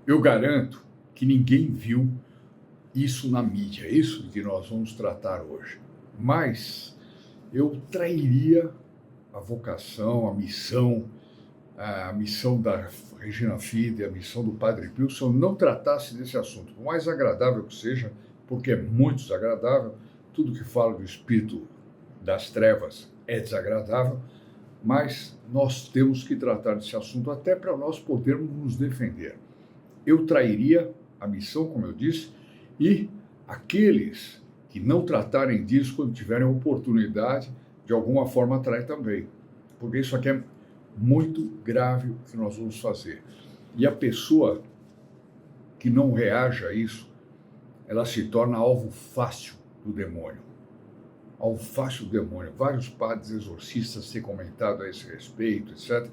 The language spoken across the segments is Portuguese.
Eu garanto que ninguém viu isso na mídia, isso que nós vamos tratar hoje. Mas eu trairia a vocação, a missão da Regina Fide, a missão do Padre Pio, se eu não tratasse desse assunto. Por mais agradável que seja, porque é muito desagradável, tudo que fala do espírito das trevas é desagradável, mas nós temos que tratar desse assunto até para nós podermos nos defender. Eu trairia a missão, como eu disse, e aqueles que não tratarem disso quando tiverem oportunidade, de alguma forma trair também. Porque isso aqui é muito grave o que nós vamos fazer. E a pessoa que não reage a isso, ela se torna alvo fácil do demônio. Alvo fácil do demônio. Vários padres exorcistas têm comentado a esse respeito, etc.,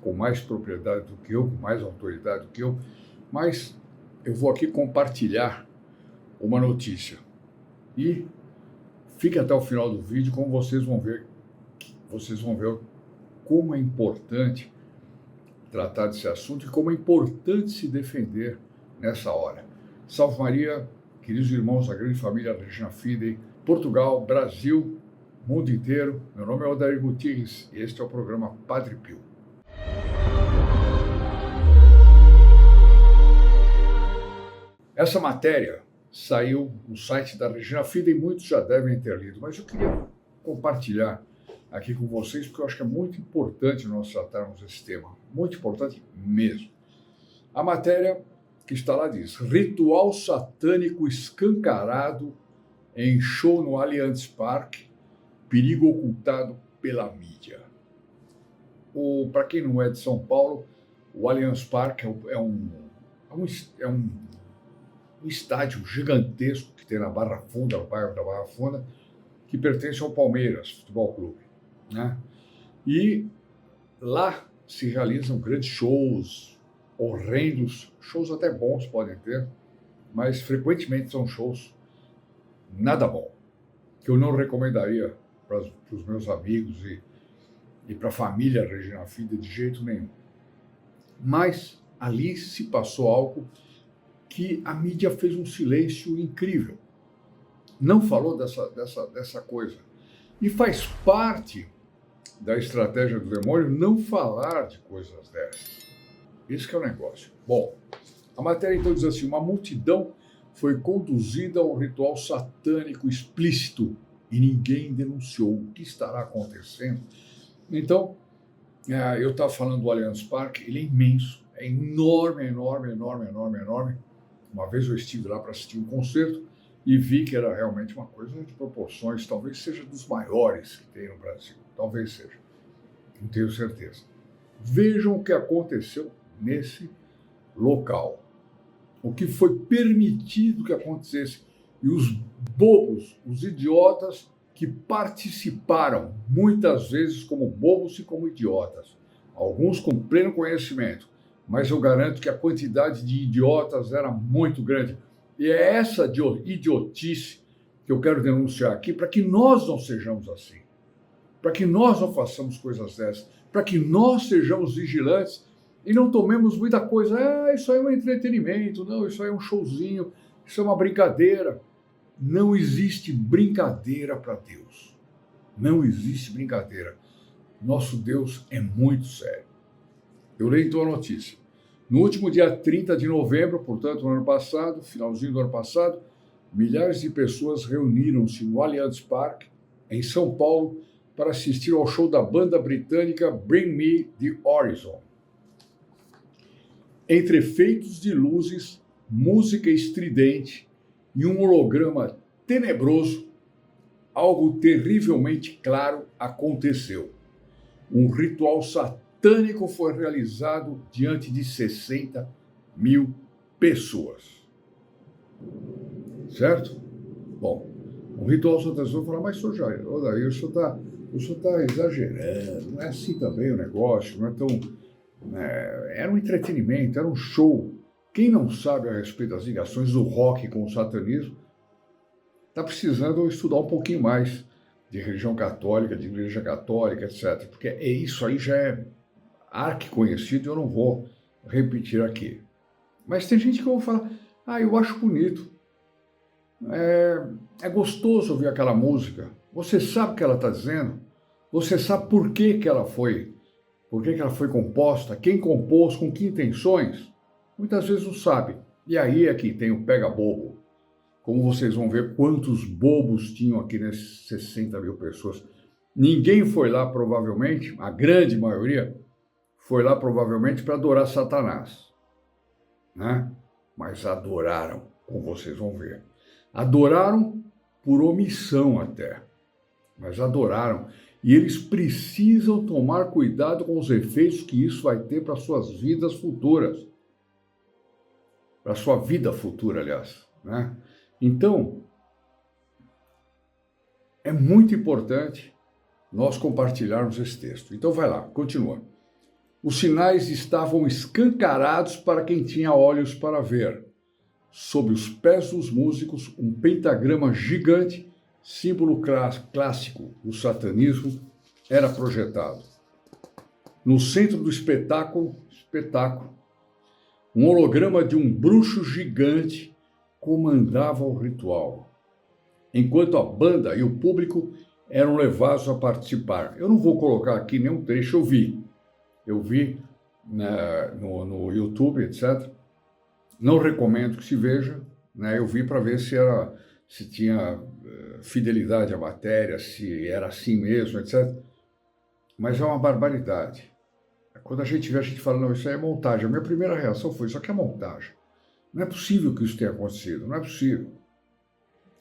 com mais propriedade do que eu, com mais autoridade do que eu, mas eu vou aqui compartilhar uma notícia. E fique até o final do vídeo, como vocês vão ver como é importante tratar desse assunto e como é importante se defender nessa hora. Salve Maria, queridos irmãos da grande família Regina Fide, Portugal, Brasil, mundo inteiro. Meu nome é Odair Gutierrez e este é o programa Padre Pio. Essa matéria saiu no site da Regina Fide e muitos já devem ter lido, mas eu queria compartilhar aqui com vocês porque eu acho que é muito importante nós tratarmos esse tema, muito importante mesmo. A matéria que está lá diz: ritual satânico escancarado em show no Allianz Parque, perigo ocultado pela mídia. Para quem não é de São Paulo, o Allianz Parque é um estádio gigantesco que tem na Barra Funda, no bairro da Barra Funda, que pertence ao Palmeiras Futebol Clube, né? E lá se realizam grandes shows, horrendos, shows até bons podem ter, mas frequentemente são shows nada bom, que eu não recomendaria para os meus amigos e para a família Regina Fide de jeito nenhum. Mas ali se passou algo que a mídia fez um silêncio incrível. Não falou dessa coisa. E faz parte da estratégia do demônio não falar de coisas dessas. Esse que é o negócio. Bom, a matéria então diz assim: uma multidão foi conduzida a um ritual satânico explícito e ninguém denunciou. O que estará acontecendo? Então, eu estava falando do Allianz Parque, ele é imenso, é enorme, enorme, enorme, enorme, enorme. Uma vez eu estive lá para assistir um concerto e vi que era realmente uma coisa de proporções, talvez seja dos maiores que tem no Brasil, talvez seja, não tenho certeza. Vejam o que aconteceu nesse local, o que foi permitido que acontecesse, e os bobos, os idiotas que participaram, muitas vezes como bobos e como idiotas, alguns com pleno conhecimento, mas eu garanto que a quantidade de idiotas era muito grande. E é essa idiotice que eu quero denunciar aqui, para que nós não sejamos assim, para que nós não façamos coisas dessas, para que nós sejamos vigilantes e não tomemos muita coisa. Isso aí é um entretenimento, não, isso aí é um showzinho, isso é uma brincadeira. Não existe brincadeira para Deus. Não existe brincadeira. Nosso Deus é muito sério. Eu leio então a notícia. No último dia 30 de novembro, portanto, no ano passado, finalzinho do ano passado, milhares de pessoas reuniram-se no Allianz Parque, em São Paulo, para assistir ao show da banda britânica Bring Me the Horizon. Entre efeitos de luzes, música estridente e um holograma tenebroso, algo terrivelmente claro aconteceu. Um ritual satânico foi realizado diante de 60 mil pessoas. Certo? Bom, um ritual satânico, eu vou falar, mas o senhor está exagerando, não é assim também o negócio, não é tão... Era um entretenimento, era um show. Quem não sabe a respeito das ligações do rock com o satanismo está precisando estudar um pouquinho mais de religião católica, de igreja católica, etc. Porque isso aí já é arquiconhecido e eu não vou repetir aqui. Mas tem gente que vai falar, eu acho bonito. É gostoso ouvir aquela música. Você sabe o que ela está dizendo? Você sabe por que ela foi? Por que ela foi composta? Quem compôs? Com que intenções? Muitas vezes não sabe. E aí é que tem o pega-bobo. Como vocês vão ver, quantos bobos tinham aqui nesses 60 mil pessoas. Ninguém foi lá, provavelmente, a grande maioria, foi lá provavelmente para adorar Satanás, né? Mas adoraram, como vocês vão ver. Adoraram por omissão até, mas adoraram. E eles precisam tomar cuidado com os efeitos que isso vai ter para suas vidas futuras. Para sua vida futura, aliás, né? Então, é muito importante nós compartilharmos esse texto. Então vai lá, continua. Os sinais estavam escancarados para quem tinha olhos para ver. Sob os pés dos músicos, um pentagrama gigante, símbolo clássico do satanismo, era projetado. No centro do espetáculo, um holograma de um bruxo gigante comandava o ritual, enquanto a banda e o público eram levados a participar. Eu não vou colocar aqui nenhum trecho, eu vi no YouTube, etc. Não recomendo que se veja, né? Eu vi para ver se tinha fidelidade à matéria, se era assim mesmo, etc. Mas é uma barbaridade. Quando a gente vê, a gente fala, não, isso aí é montagem. A minha primeira reação foi, isso aqui é montagem. Não é possível que isso tenha acontecido, não é possível.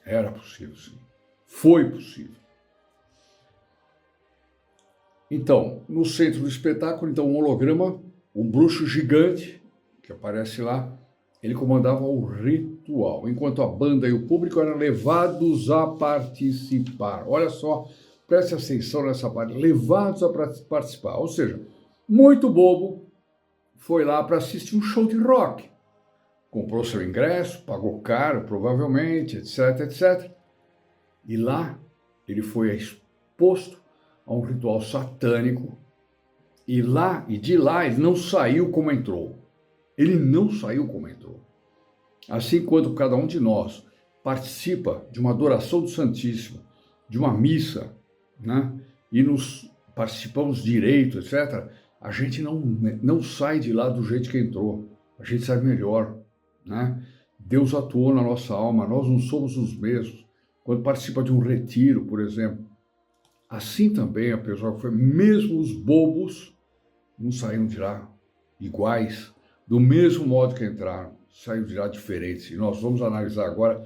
Era possível, sim. Foi possível. Então, no centro do espetáculo, um holograma, um bruxo gigante, que aparece lá, ele comandava o ritual, enquanto a banda e o público eram levados a participar. Olha só, preste atenção nessa parte, levados a participar. Ou seja, muito bobo foi lá para assistir um show de rock. Comprou seu ingresso, pagou caro, provavelmente, etc, etc. E lá ele foi exposto a um ritual satânico. E de lá ele não saiu como entrou. Ele não saiu como entrou. Assim, quando cada um de nós participa de uma adoração do Santíssimo, de uma missa, né, e nos participamos direito, etc., a gente não sai de lá do jeito que entrou. A gente sai melhor, né? Deus atuou na nossa alma, nós não somos os mesmos. Quando participa de um retiro, por exemplo, assim também a pessoa que foi, mesmo os bobos, não saíram de lá iguais, do mesmo modo que entraram, saíram de lá diferentes. E nós vamos analisar agora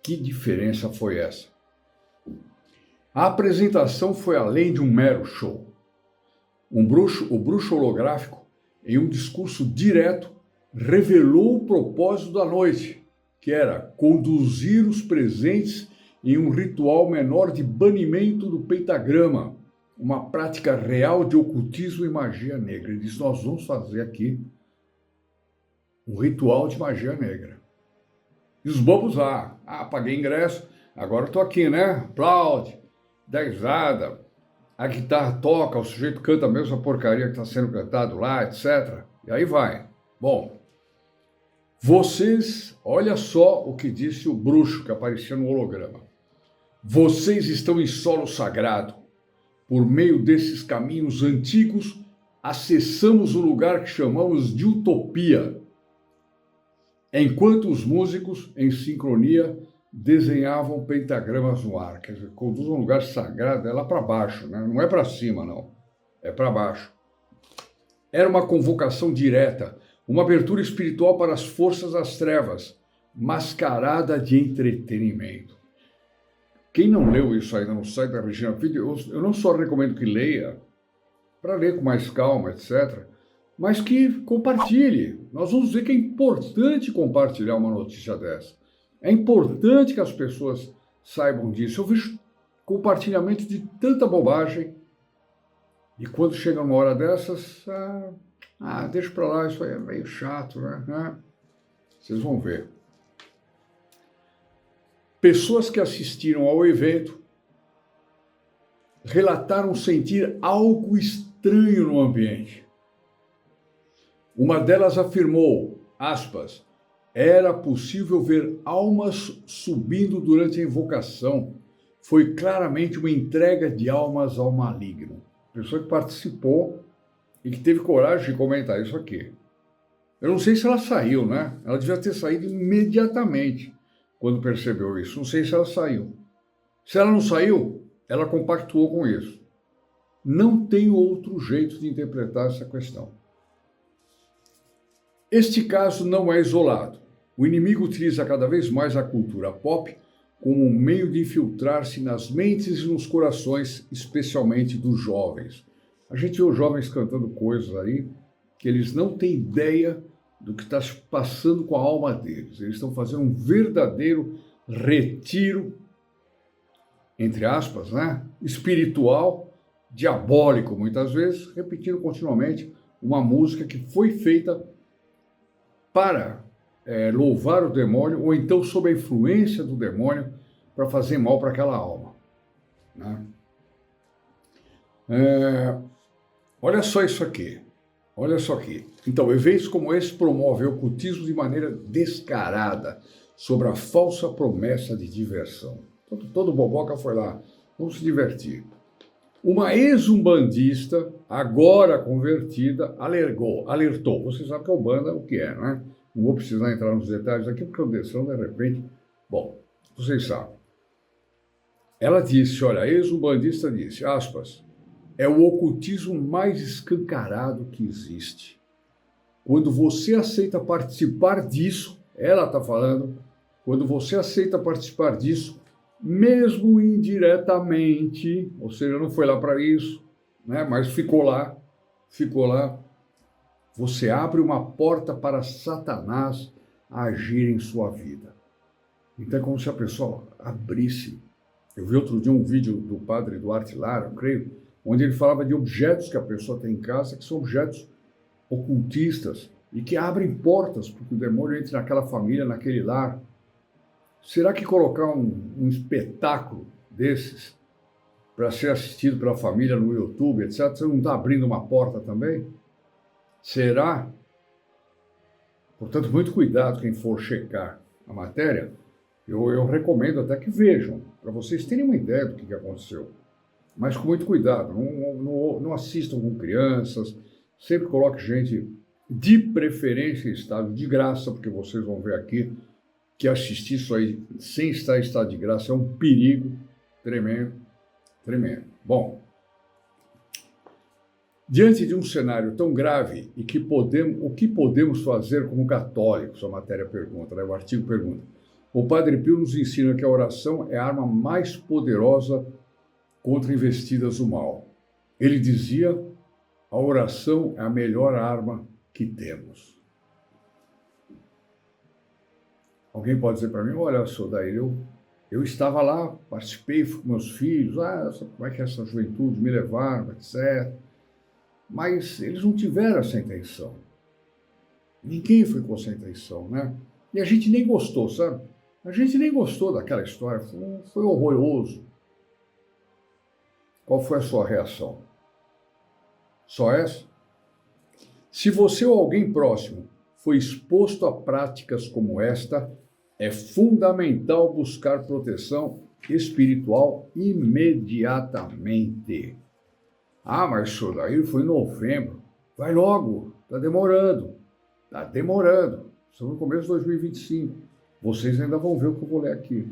que diferença foi essa. A apresentação foi além de um mero show. O bruxo holográfico, em um discurso direto, revelou o propósito da noite, que era conduzir os presentes em um ritual menor de banimento do pentagrama, uma prática real de ocultismo e magia negra. Ele disse, nós vamos fazer aqui um ritual de magia negra. E os bobos lá, paguei ingresso, agora estou aqui, né? Aplaude, dá risada, a guitarra toca, o sujeito canta a mesma porcaria que está sendo cantado lá, etc. E aí vai. Bom, vocês, olha só o que disse o bruxo que aparecia no holograma. Vocês estão em solo sagrado. Por meio desses caminhos antigos, acessamos um lugar que chamamos de utopia. Enquanto os músicos, em sincronia, desenhavam pentagramas no ar. Quer dizer, conduz um lugar sagrado, é lá para baixo, né? Não é para cima, não. É para baixo. Era uma convocação direta, uma abertura espiritual para as forças das trevas, mascarada de entretenimento. Quem não leu isso ainda no site da Regina Fidi, eu não só recomendo que leia, para ler com mais calma, etc., mas que compartilhe. Nós vamos ver que é importante compartilhar uma notícia dessa. É importante que as pessoas saibam disso. Eu vejo compartilhamento de tanta bobagem e quando chega uma hora dessas, deixa para lá, isso aí é meio chato, né? Vocês vão ver. Pessoas que assistiram ao evento relataram sentir algo estranho no ambiente. Uma delas afirmou aspas, era possível ver almas subindo durante a invocação. Foi claramente uma entrega de almas ao maligno. Pessoa que participou e que teve coragem de comentar isso aqui. Eu não sei se ela saiu, né? Ela devia ter saído imediatamente quando percebeu isso. Não sei se ela saiu. Se ela não saiu, ela compactuou com isso. Não tem outro jeito de interpretar essa questão. Este caso não é isolado. O inimigo utiliza cada vez mais a cultura pop como um meio de infiltrar-se nas mentes e nos corações, especialmente dos jovens. A gente vê os jovens cantando coisas aí que eles não têm ideia do que está passando com a alma deles. Eles estão fazendo um verdadeiro retiro, entre aspas, né? Espiritual, diabólico muitas vezes, repetindo continuamente uma música que foi feita para louvar o demônio, ou então sob a influência do demônio, para fazer mal para aquela alma. Né? Olha só isso aqui. Olha só aqui. Então, eventos como esse promovem o ocultismo de maneira descarada, sobre a falsa promessa de diversão. Todo boboca foi lá, vamos se divertir. Uma ex-umbandista, agora convertida, alertou. Você sabe que a Umbanda é o que é, né? Não vou precisar entrar nos detalhes aqui, porque eu desço, de repente... Bom, vocês sabem. Ela disse, olha, a ex-umbandista disse, aspas, é o ocultismo mais escancarado que existe. Quando você aceita participar disso, ela está falando, quando você aceita participar disso, mesmo indiretamente, ou seja, não foi lá para isso, né, mas ficou lá, você abre uma porta para Satanás agir em sua vida. Então é como se a pessoa abrisse. Eu vi outro dia um vídeo do padre Duarte Lara, eu creio, onde ele falava de objetos que a pessoa tem em casa, que são objetos ocultistas e que abrem portas para que o demônio entre naquela família, naquele lar. Será que colocar um espetáculo desses para ser assistido pela família no YouTube, etc., você não está abrindo uma porta também? Será? Portanto, muito cuidado quem for checar a matéria. Eu recomendo até que vejam, para vocês terem uma ideia do que aconteceu. Mas com muito cuidado, não assistam com crianças, sempre coloque gente de preferência em estado de graça, porque vocês vão ver aqui que assistir isso aí sem estar em estado de graça é um perigo tremendo, tremendo. Bom, diante de um cenário tão grave, o que podemos fazer como católicos? A matéria pergunta, né? O artigo pergunta. O Padre Pio nos ensina que a oração é a arma mais poderosa contra investidas do mal. Ele dizia, a oração é a melhor arma que temos. Alguém pode dizer para mim, olha, Sodair, eu estava lá, participei, fui com meus filhos, como é que essa juventude me levaram, etc. Mas eles não tiveram essa intenção. Ninguém foi com essa intenção, né? E a gente nem gostou, sabe? A gente nem gostou daquela história, foi horroroso. Qual foi a sua reação? Só essa? Se você ou alguém próximo foi exposto a práticas como esta, é fundamental buscar proteção espiritual imediatamente. Ah, mas isso daí foi em novembro. Vai logo, está demorando. Está demorando. Estamos no começo de 2025. Vocês ainda vão ver o que eu vou ler aqui.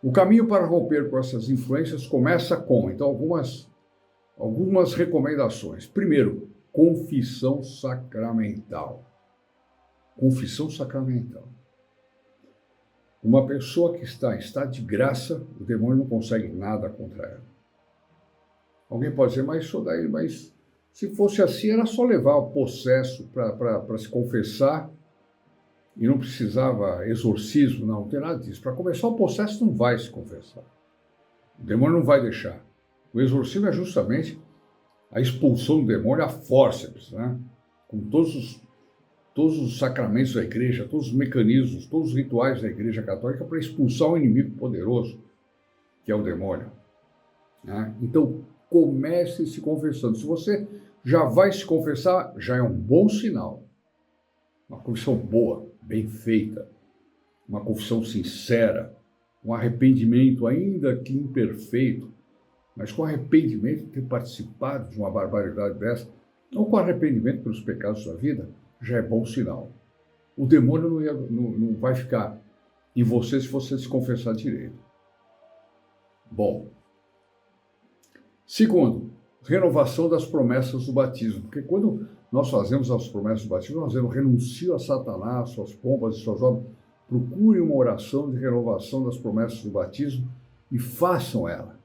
O caminho para romper com essas influências começa com, então, algumas recomendações. Primeiro, confissão sacramental. Confissão sacramental. Uma pessoa que está em estado de graça, o demônio não consegue nada contra ela. Alguém pode dizer, mas isso daí, mas se fosse assim, era só levar o possesso para se confessar e não precisava exorcismo, não tem nada disso. Para começar, o possesso não vai se confessar. O demônio não vai deixar. O exorcismo é justamente a expulsão do demônio a fórceps, né? Com todos os sacramentos da igreja, todos os mecanismos, todos os rituais da igreja católica para expulsar um inimigo poderoso, que é o demônio. Né? Então, comece se confessando. Se você já vai se confessar, já é um bom sinal. uma confissão boa, bem feita, uma confissão sincera, um arrependimento, ainda que imperfeito, mas com arrependimento de ter participado de uma barbaridade dessa, ou com arrependimento pelos pecados da vida, já é bom sinal. O demônio não vai ficar em você se você se confessar direito. Bom. Segundo, renovação das promessas do batismo. Porque quando nós fazemos as promessas do batismo, nós dizemos, renuncio a Satanás, suas pompas e suas obras. Procure uma oração de renovação das promessas do batismo e façam ela.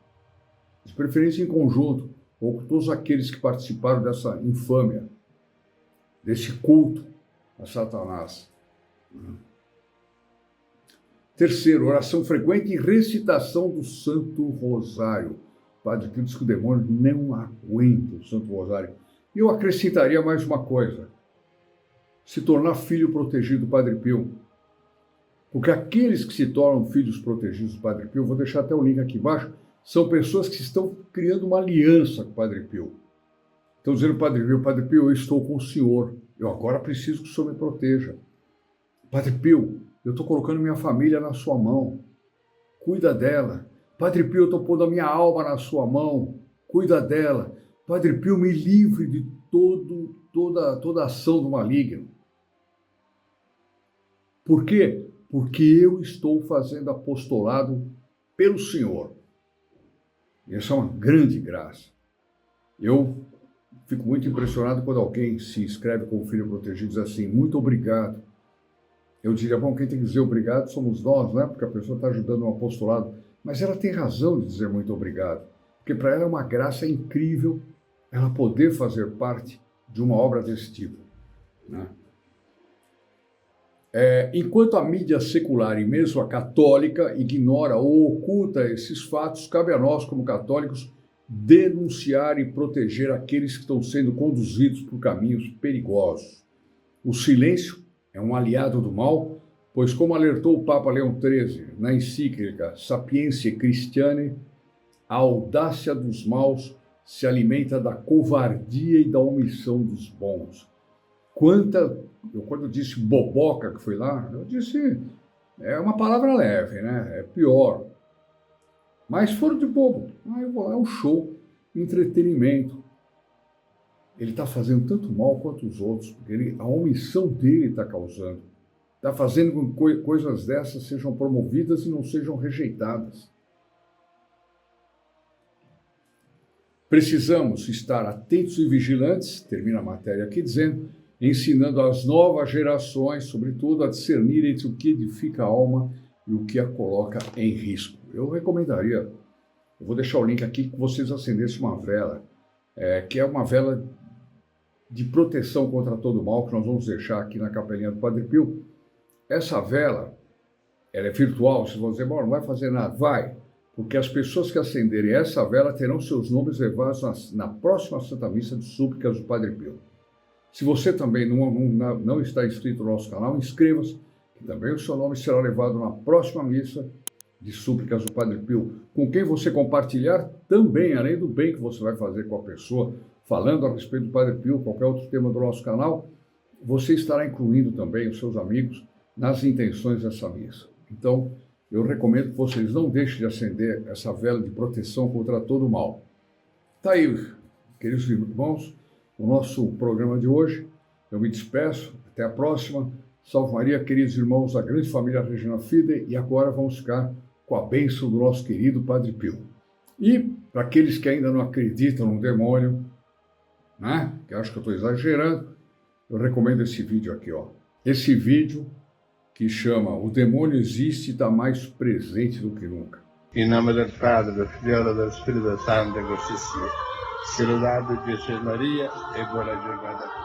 De preferência em conjunto, ou com todos aqueles que participaram dessa infâmia, desse culto a Satanás. Terceiro, oração frequente e recitação do Santo Rosário. O Padre Pio diz que o demônio não aguenta o Santo Rosário. E eu acrescentaria mais uma coisa. Se tornar filho protegido do Padre Pio. Porque aqueles que se tornam filhos protegidos do Padre Pio, vou deixar até o link aqui embaixo, são pessoas que estão criando uma aliança com o Padre Pio. Estão dizendo, Padre Pio, eu estou com o Senhor. Eu agora preciso que o Senhor me proteja. Padre Pio, eu estou colocando minha família na sua mão. Cuida dela. Padre Pio, eu estou pondo a minha alma na sua mão. Cuida dela. Padre Pio, me livre de toda ação do maligno. Por quê? Porque eu estou fazendo apostolado pelo Senhor. E essa é uma grande graça. Eu fico muito impressionado quando alguém se inscreve como filho protegido e diz assim, muito obrigado. Eu diria, bom, quem tem que dizer obrigado somos nós, né? Porque a pessoa está ajudando no apostolado. Mas ela tem razão de dizer muito obrigado. Porque para ela é uma graça incrível ela poder fazer parte de uma obra desse tipo, né? Enquanto a mídia secular e mesmo a católica ignora ou oculta esses fatos, cabe a nós, como católicos, denunciar e proteger aqueles que estão sendo conduzidos por caminhos perigosos. O silêncio é um aliado do mal, pois, como alertou o Papa Leão XIII na encíclica Sapientiae Christianae, a audácia dos maus se alimenta da covardia e da omissão dos bons. Quando eu disse boboca, que foi lá, eu disse, é uma palavra leve, né? É pior. Mas foram de bobo. Eu vou lá, é um show, entretenimento. Ele está fazendo tanto mal quanto os outros, porque a omissão dele está causando. Está fazendo com que coisas dessas sejam promovidas e não sejam rejeitadas. Precisamos estar atentos e vigilantes, termina a matéria aqui dizendo, ensinando as novas gerações, sobretudo, a discernir entre o que edifica a alma e o que a coloca em risco. Eu recomendaria, eu vou deixar o link aqui, que vocês acendessem uma vela, que é uma vela de proteção contra todo mal, que nós vamos deixar aqui na capelinha do Padre Pio. Essa vela, ela é virtual, vocês vão dizer, bom, não vai fazer nada. Vai, porque as pessoas que acenderem essa vela terão seus nomes levados na próxima Santa Missa de Súplicas do Padre Pio. Se você também não está inscrito no nosso canal, inscreva-se, que também o seu nome será levado na próxima missa de Súplicas do Padre Pio. Com quem você compartilhar também, além do bem que você vai fazer com a pessoa, falando a respeito do Padre Pio, qualquer outro tema do nosso canal, você estará incluindo também os seus amigos nas intenções dessa missa. Então, eu recomendo que vocês não deixem de acender essa vela de proteção contra todo o mal. Tá aí, queridos irmãos, o nosso programa de hoje. Eu me despeço, até a próxima. Salve Maria, queridos irmãos da grande família Regina Fidei, e agora vamos ficar com a bênção do nosso querido Padre Pio. E, para aqueles que ainda não acreditam no demônio, né, que eu acho que eu estou exagerando, eu recomendo esse vídeo aqui, ó. Esse vídeo que chama O Demônio Existe e está mais presente do que nunca. Em nome do Padre, do Filho e do Espírito Santo, que assim seja. Louvado Jesus Maria e boa jornada.